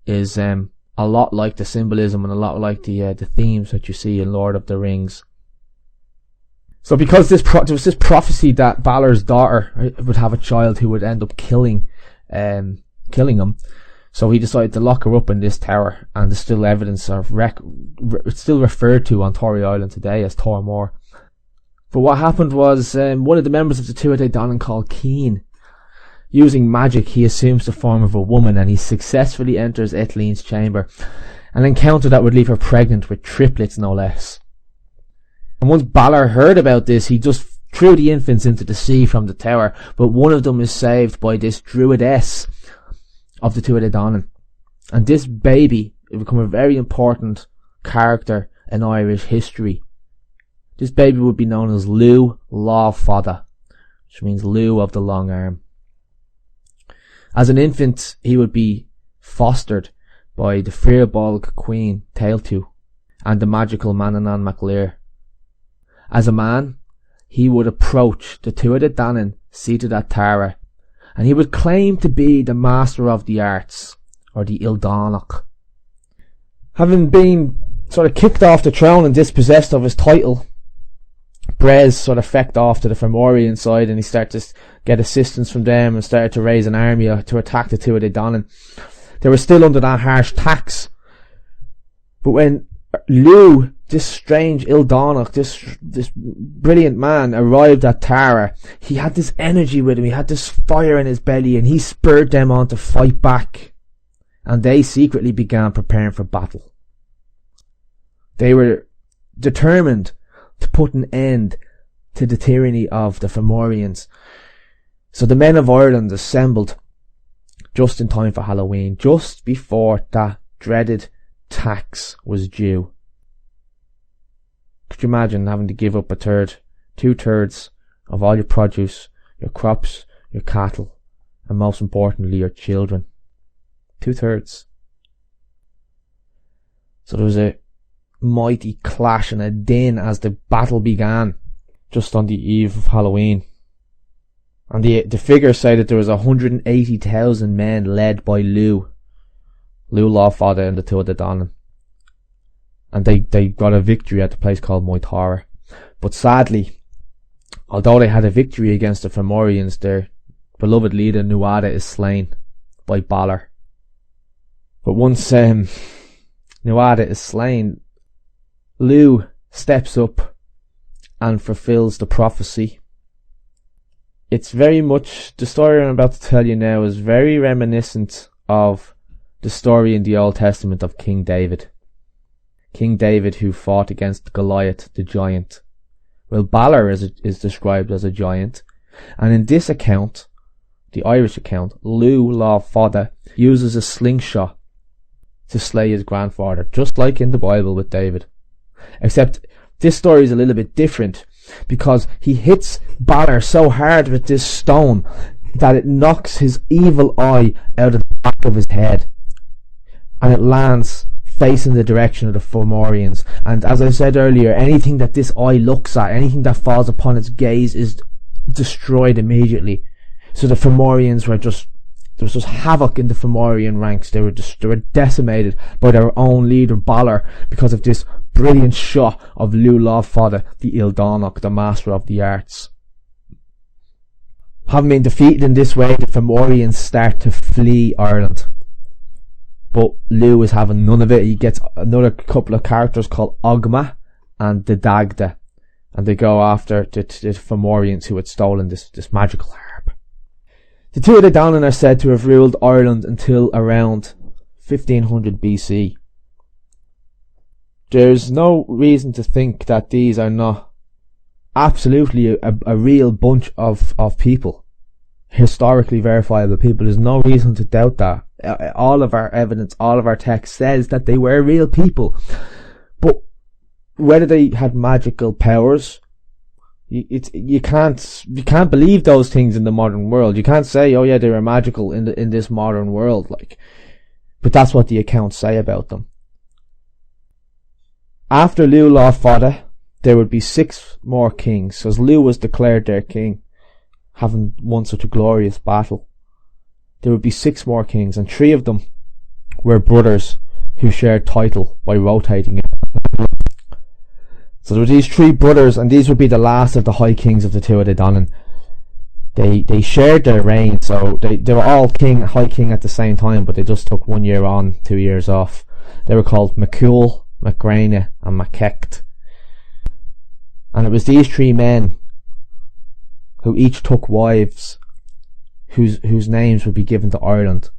is a lot like the symbolism and a lot like the themes that you see in Lord of the Rings. So because there was this prophecy that Balor's daughter would have a child who would end up killing him, so he decided to lock her up in this tower, and there's still evidence of it's still referred to on Tory Island today as Four Mauryans. But what happened was, one of the members of the Tuatha De Danann, called Keating, using magic, he assumes the form of a woman, and he successfully enters Etheline's chamber, an encounter that would leave her pregnant with triplets, no less. And once Balor heard about this, he just threw the infants into the sea from the tower, but one of them is saved by this druidess of the Tuatha De Danann. And this baby will become a very important character in Irish history. This baby would be known as Lugh Lawfada, which means Lugh of the long arm. As an infant, he would be fostered by the Fir Bolgs queen Tailtu and the magical Manannán Mac Lir. As a man, he would approach the Tuatha De Danann seated at Tara, and he would claim to be the master of the arts, or the Ildánach. Having been sort of kicked off the throne and dispossessed of his title, Brez sort of fecked off to the Formorian side, and he started to get assistance from them and started to raise an army to attack the Tuatha De Danann. They were still under that harsh tax. But when Lugh, this strange Ildánach, this brilliant man, arrived at Tara, he had this energy with him, he had this fire in his belly, and he spurred them on to fight back. And they secretly began preparing for battle. They were determined to put an end to the tyranny of the Formorians. So the men of Ireland assembled just in time for Halloween, just before that dreaded tax was due. Could you imagine having to give up 2/3 of all your produce, your crops, your cattle, and most importantly your children? 2/3. So there was a mighty clash and a din as the battle began just on the eve of Halloween. And the figures say that there was 180,000 men led by Lugh Lawfada and the Tuatha De Danann. And they got a victory at the place called Moytara. But sadly, although they had a victory against the Formorians, their beloved leader Nuada is slain by Balor. But once Nuada is slain, Lugh steps up and fulfills the prophecy. It's very much, the story I'm about to tell you now is very reminiscent of the story in the Old Testament of King David. King David, who fought against Goliath the giant, Well, Balor is described as a giant, and in this account, the Irish account, Lugh lá Fada uses a slingshot to slay his grandfather, just like in the Bible with David. Except this story is a little bit different, because he hits Balor so hard with this stone that it knocks his evil eye out of the back of his head, and it lands facing the direction of the Formorians. And as I said earlier, anything that this eye looks at, anything that falls upon its gaze, is destroyed immediately. So the Formorians there was just havoc in the Formorian ranks. They were decimated by their own leader Balor because of this brilliant shot of Lugh lá Fada, the Ildánach, the master of the arts. Having been defeated in this way, the Formorians start to flee Ireland. But Lugh is having none of it. He gets another couple of characters called Ogma and the Dagda, and they go after the Formorians who had stolen this magical harp. The Tuatha De Danann are said to have ruled Ireland until around 1500 BC. There's no reason to think that these are not absolutely a real bunch of people, historically verifiable people. There's no reason to doubt that. All of our evidence, all of our text says that they were real people. But whether they had magical powers, you can't believe those things in the modern world. You can't say, oh yeah, they were magical in this modern world, but that's what the accounts say about them. After Lugh lá Fada, there would be 6 more kings, as Lugh was declared their king, having won such a glorious battle. There would be 6 more kings, and 3 of them were brothers who shared title by rotating it. So there were these 3 brothers, and these would be the last of the high kings of the Tuatha De Danann. They shared their reign, so they were all high king at the same time, but they just took 1 year on, 2 years off. They were called Mccool, Mcgraine and Macaque. And it was these 3 men who each took wives whose names would be given to Ireland.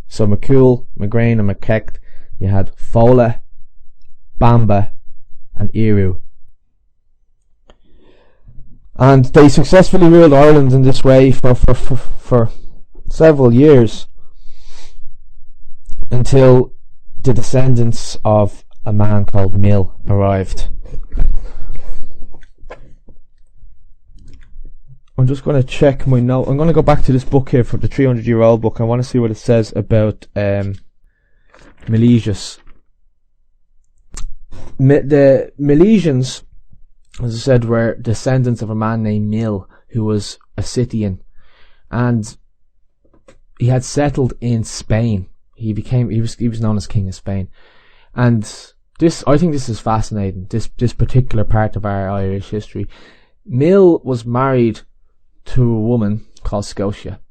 So Mccool, Mcgraine and Macaque, you had Fola, Bamba and Eru. And they successfully ruled Ireland in this way for several years, until the descendants of a man called Mill arrived. I'm just going to check my note. I'm going to go back to this book here, from the 300-year-old book. I want to see what it says about Milesians. The Milesians, as I said, were descendants of a man named Mill, who was a Scythian, and he had settled in Spain. He was known as King of Spain, and I think this is fascinating. This particular part of our Irish history. Mill was married to a woman called Scotia,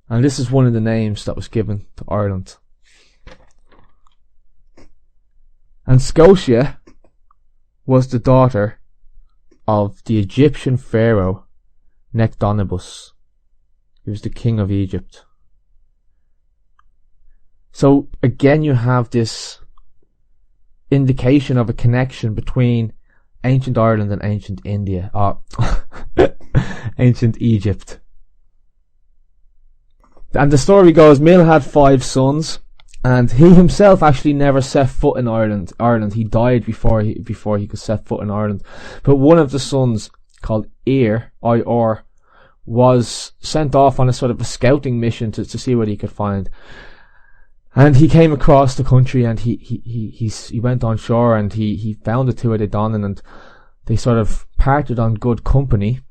and this is one of the names that was given to Ireland. And Scotia was the daughter of the Egyptian pharaoh Nectanebus, who was the king of Egypt. So again, you have this indication of a connection between ancient Ireland and ancient India, or ancient Egypt. And the story goes, Mill had 5 sons, and he himself actually never set foot in Ireland. He died before he could set foot in Ireland. But one of the sons, called Ir, was sent off on a sort of a scouting mission to see what he could find. And he came across the country, and he went on shore, and he found the Tuatha De Danann, and they sort of parted on good company.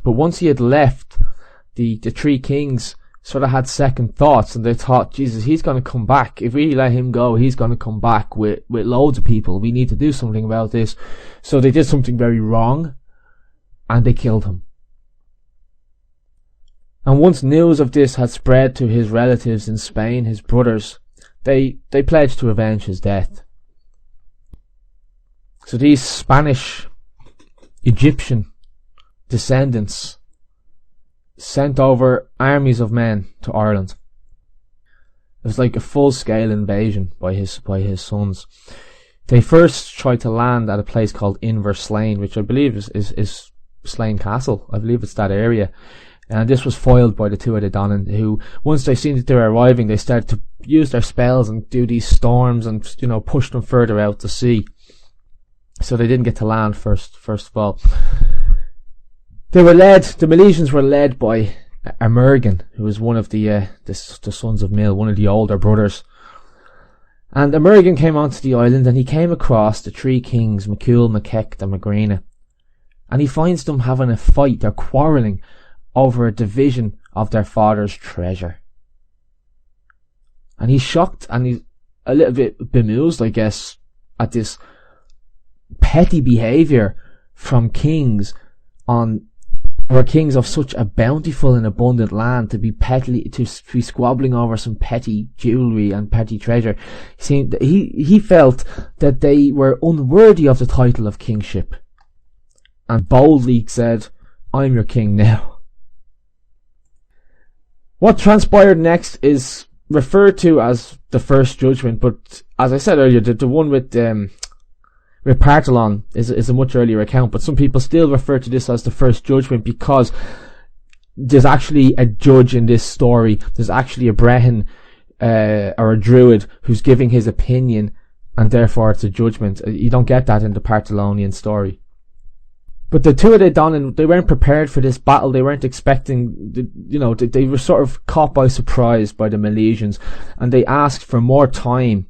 But once he had left, the 3 kings sort of had second thoughts, and they thought, Jesus, he's going to come back. If we let him go, he's going to come back with loads of people. We need to do something about this. So they did something very wrong, and they killed him. And once news of this had spread to his relatives in Spain, his brothers, they pledged to avenge his death. So these Spanish, Egyptian descendants sent over armies of men to Ireland. It was like a full-scale invasion by his sons. They first tried to land at a place called Inver Slane, which I believe is Slane Castle. I believe it's that area. And this was foiled by the Tuatha De Danann, who, once they seen that they were arriving, they started to use their spells and do these storms and, push them further out to sea. So they didn't get to land first of all. The Milesians were led by Ameri-Ghen, who was one of the sons of Mil, one of the older brothers. And Ameri-Ghen came onto the island, and he came across the three kings, Mccool, Macaque and Mcgraine. And he finds them having a fight. They're quarrelling over a division of their father's treasure. And he's shocked, and he's a little bit bemused, I guess, at this petty behaviour from kings kings of such a bountiful and abundant land to be squabbling over some petty jewellery and petty treasure. He felt that they were unworthy of the title of kingship, and boldly said, "I'm your king now." What transpired next is referred to as the First Judgment, but as I said earlier, the one with Partholón is a much earlier account, but some people still refer to this as the First Judgment because there's actually a judge in this story. There's actually a Brehon or a druid who's giving his opinion, and therefore it's a judgment. You don't get that in the Partholónian story. But the Tuatha De Danann, they weren't prepared for this battle. They weren't expecting, they were sort of caught by surprise by the Milesians, and they asked for more time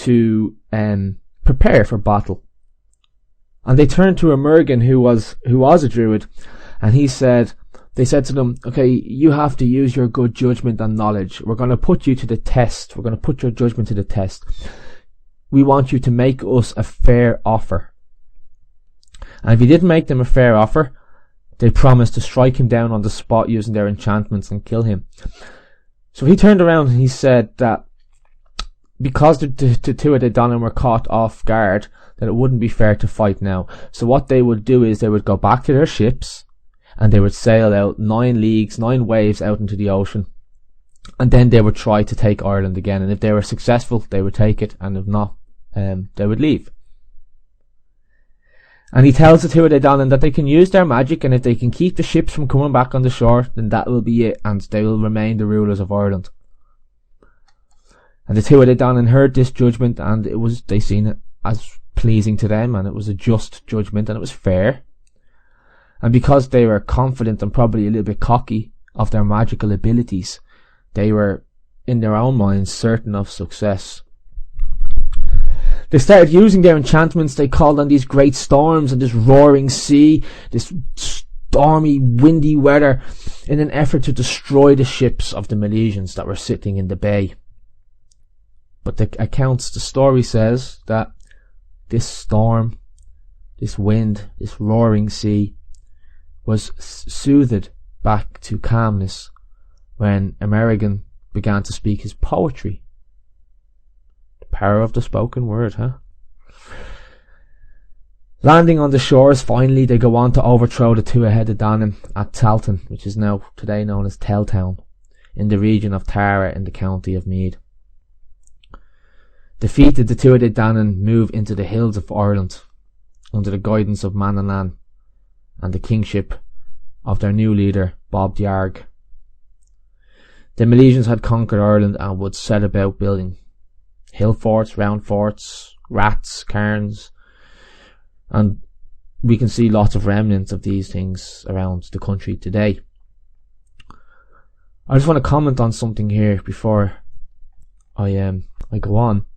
to prepare for battle. And they turned to Ameri-Ghen, who was a druid, and they said to them, "Okay, you have to use your good judgment and knowledge. We're going to put you to the test. We're going to put your judgment to the test. We want you to make us a fair offer." And if he didn't make them a fair offer, they promised to strike him down on the spot using their enchantments and kill him. So he turned around and he said that because the Tuatha De Danann were caught off guard, that it wouldn't be fair to fight now. So what they would do is they would go back to their ships and they would sail out 9 waves out into the ocean. And then they would try to take Ireland again. And if they were successful, they would take it. And if not, they would leave. And he tells the Tuatha De Danann that they can use their magic, and if they can keep the ships from coming back on the shore, then that will be it, and they will remain the rulers of Ireland. And the Tuatha De Danann heard this judgment, and they seen it as pleasing to them, and it was a just judgment, and it was fair. And because they were confident and probably a little bit cocky of their magical abilities, they were, in their own minds, certain of success. They started using their enchantments. They called on these great storms and this roaring sea, this stormy, windy weather, in an effort to destroy the ships of the Milesians that were sitting in the bay. But the story says that this storm, this wind, this roaring sea, was soothed back to calmness when Ameri-Ghen began to speak his poetry. Power of the spoken word, huh? Landing on the shores, finally, they go on to overthrow the Tuatha De Danann at Tailteann, which is now today known as Tailteann, in the region of Tara in the county of Meath. Defeated, the Tuatha De Danann move into the hills of Ireland under the guidance of Manannán and the kingship of their new leader, Bob the Arg. The Milesians had conquered Ireland and would set about building hill forts, round forts, rats, cairns, and we can see lots of remnants of these things around the country today. I just want to comment on something here before I go on.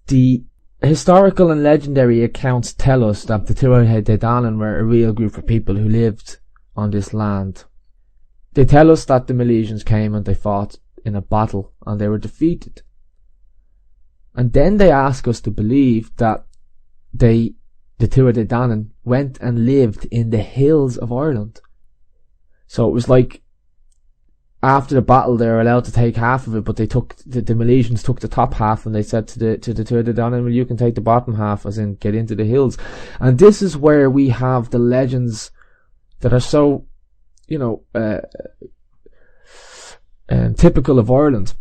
The historical and legendary accounts tell us that the Tuatha De Danann were a real group of people who lived on this land. They tell us that the Milesians came and they fought in a battle and they were defeated. And then they ask us to believe that the Tuatha De Danann went and lived in the hills of Ireland. So it was like after the battle they were allowed to take half of it, but they took the Milesians took the top half, and they said to the Tuatha De Danann, "Well, you can take the bottom half, as in get into the hills." And this is where we have the legends that are so, typical of Ireland,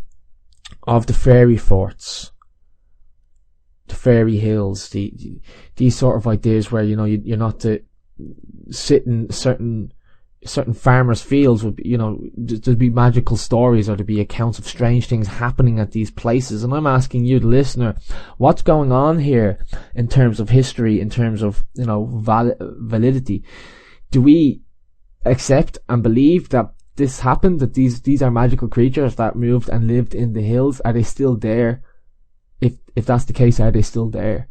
of the fairy forts. fairy hills, these sort of ideas where, you know, you're not to sit in certain farmers' fields, would be, you know, there'd be magical stories, or there'd be accounts of strange things happening at these places. And I'm asking you, the listener, what's going on here in terms of history, in terms of, you know, validity? Do we accept and believe that this happened, that these are magical creatures that moved and lived in the hills? Are they still there? If that's the case, are they still there?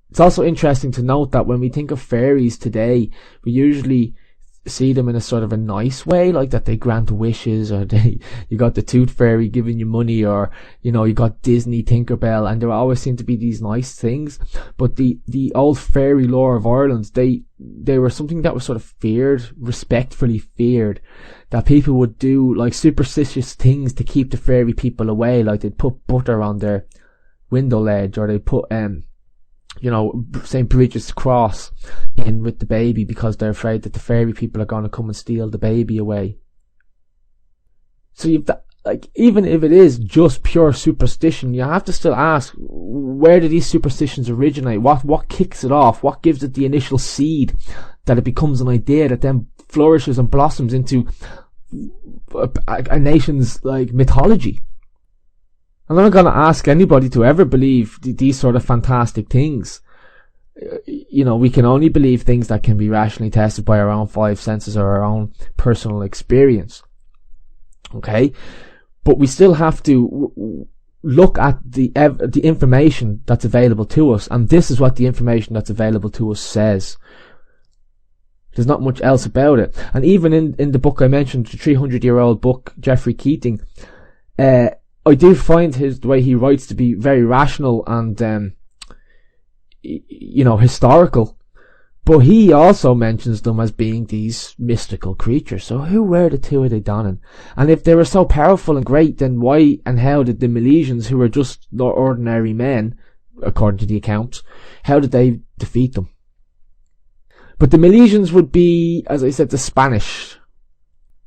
It's also interesting to note that when we think of fairies today, we usually see them in a sort of a nice way, like that they grant wishes, or you got the Tooth Fairy giving you money, or, you know, you got Disney Tinkerbell, and there always seem to be these nice things. But the old fairy lore of Ireland, they were something that was sort of feared, respectfully feared, that people would do like superstitious things to keep the fairy people away, like they'd put butter on their window ledge, or they put you know, St. Bridget's cross in with the baby, because they're afraid that the fairy people are going to come and steal the baby away. So you've that, like, even if it is just pure superstition, you have to still ask, where do these superstitions originate? What kicks it off? What gives it the initial seed that it becomes an idea that then flourishes and blossoms into a nation's, like, mythology? I'm not going to ask anybody to ever believe these sort of fantastic things. You know, we can only believe things that can be rationally tested by our own five senses or our own personal experience. Okay? But we still have to look at the information that's available to us, and this is what the information that's available to us says. There's not much else about it. And even in the book I mentioned, the 300-year-old book, Geofrey Keating, I do find the way he writes to be very rational and, you know, historical. But he also mentions them as being these mystical creatures. So who were the Tuatha De Danann? And if they were so powerful and great, then why and how did the Milesians, who were just ordinary men, according to the accounts, how did they defeat them? But the Milesians would be, as I said, the Spanish,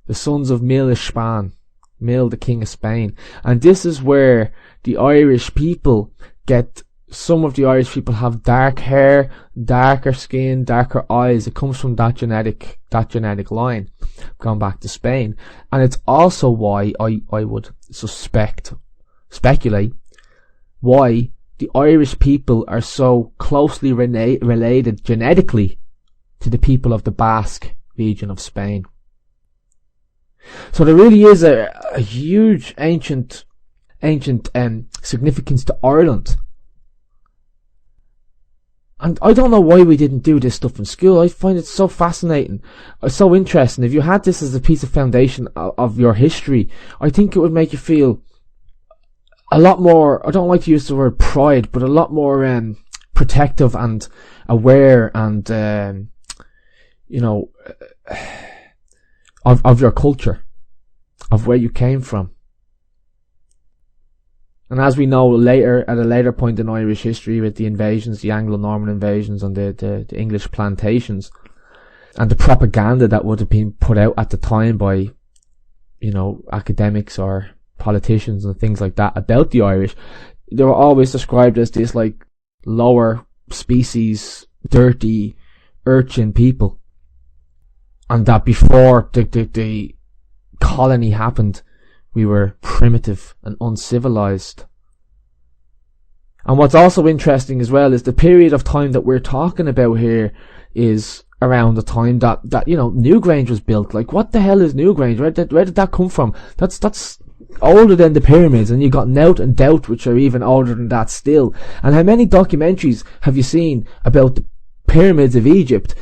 the sons of Milesians. Mil, the King of Spain. And this is where the Irish people get, some of the Irish people have dark hair, darker skin, darker eyes. It comes from that genetic line, going back to Spain. And it's also why I would speculate, why the Irish people are so closely related genetically to the people of the Basque region of Spain. So there really is a huge ancient significance to Ireland. And I don't know why we didn't do this stuff in school. I find it so fascinating, so interesting. If you had this as a piece of foundation of your history, I think it would make you feel a lot more, I don't like to use the word pride, but a lot more protective and aware and, you know, of your culture, of where you came from. And as we know later, at a later point in Irish history, with the invasions, the Anglo-Norman invasions on the English plantations, and the propaganda that would have been put out at the time by, you know, academics or politicians and things like that about the Irish, they were always described as this, like, lower species, dirty, urchin people. And that before the colony happened, we were primitive and uncivilized. And what's also interesting as well is the period of time that we're talking about here is around the time that you know, Newgrange was built. Like, what the hell is Newgrange? Where did that come from? That's older than the pyramids, and you got Nout and Doubt, which are even older than that still. And how many documentaries have you seen about the pyramids of Egypt?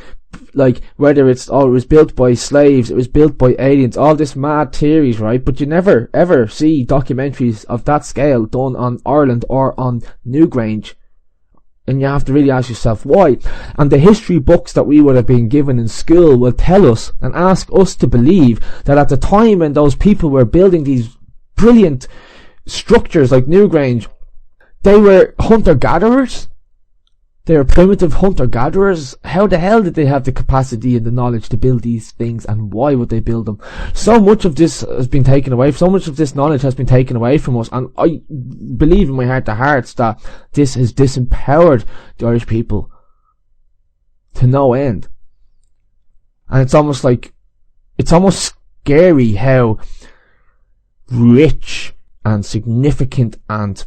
Like, whether it was built by slaves, it was built by aliens, all this mad theories, right? But you never ever see documentaries of that scale done on Ireland or on Newgrange. And you have to really ask yourself why. And the history books that we would have been given in school will tell us and ask us to believe that at the time when those people were building these brilliant structures like Newgrange, they were hunter-gatherers. They were primitive hunter-gatherers. How the hell did they have the capacity and the knowledge to build these things, and why would they build them? So much of this has been taken away, so much of this knowledge has been taken away from us, and I believe in my heart of hearts that this has disempowered the Irish people to no end. And it's almost scary how rich and significant and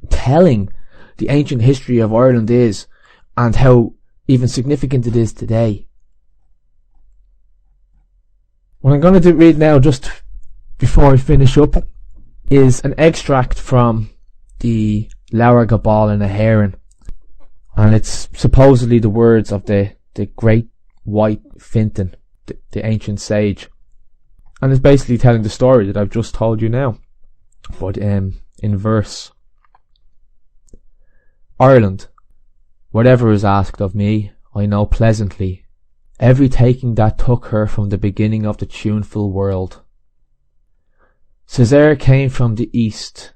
telling the ancient history of Ireland is, and how even significant it is today. What I'm going to read now, just before I finish up, is an extract from the Lebor Gabhála Éren, and it's supposedly the words of the great white Fintan, the ancient sage, and it's basically telling the story that I've just told you now, but in verse. Ireland, whatever is asked of me, I know pleasantly, every taking that took her from the beginning of the tuneful world. Cesar came from the east,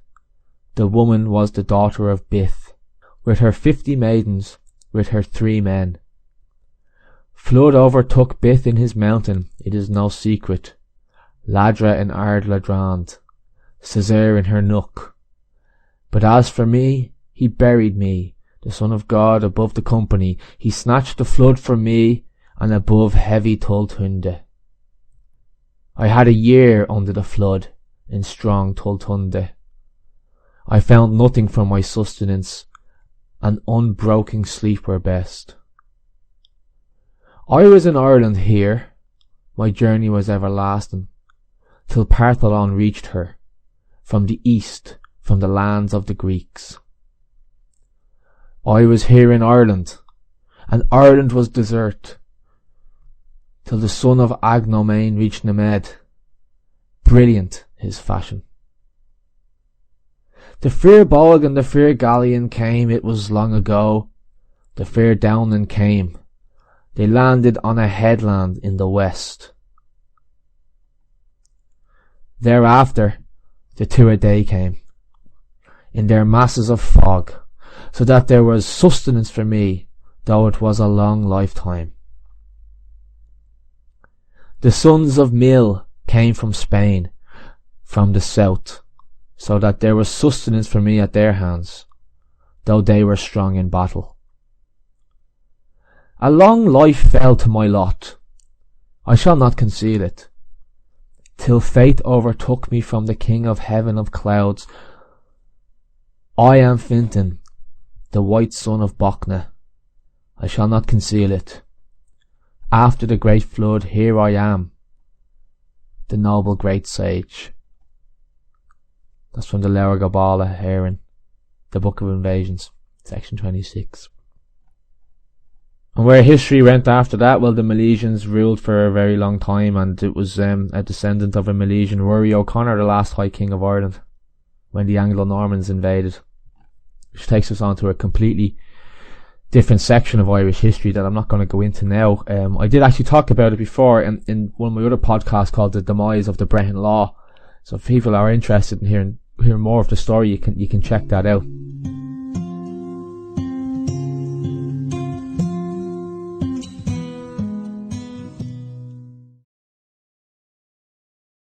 the woman was the daughter of Bith, with her 50 maidens, with her 3 men. Flood overtook Bith in his mountain, it is no secret, Ladra in Ard Ladrand, Cesar in her nook. But as for me, he buried me, the Son of God above the company. He snatched the flood from me, and above heavy Tultunde. I had a year under the flood, in strong Tultunde. I found nothing for my sustenance, and unbroken sleep were best. I was in Ireland here, my journey was everlasting, till Partholón reached her, from the east, from the lands of the Greeks. I was here in Ireland, and Ireland was desert, till the son of Agnomain reached Nemed, brilliant his fashion. The Fir Bolg and the Fir Galleon came, it was long ago, the Fir Danann came, they landed on a headland in the west. Thereafter the Tuadaan came, in their masses of fog, so that there was sustenance for me, though it was a long lifetime. The sons of Mil came from Spain, from the south, so that there was sustenance for me at their hands, though they were strong in battle. A long life fell to my lot, I shall not conceal it, till fate overtook me from the King of Heaven of Clouds. I am Fintan, the white son of Bochna, I shall not conceal it. After the great flood, here I am, the noble great sage. That's from the Lebor Gabhála Éren, the Book of Invasions, section 26. And where history went after that, well, the Milesians ruled for a very long time, and it was a descendant of a Milesian, Rory O'Connor, the last High King of Ireland, when the Anglo-Normans invaded. Which takes us on to a completely different section of Irish history that I'm not going to go into now. I did actually talk about it before in one of my other podcasts called The Demise of the Brehon Law. So if people are interested in hearing more of the story, you can check that out.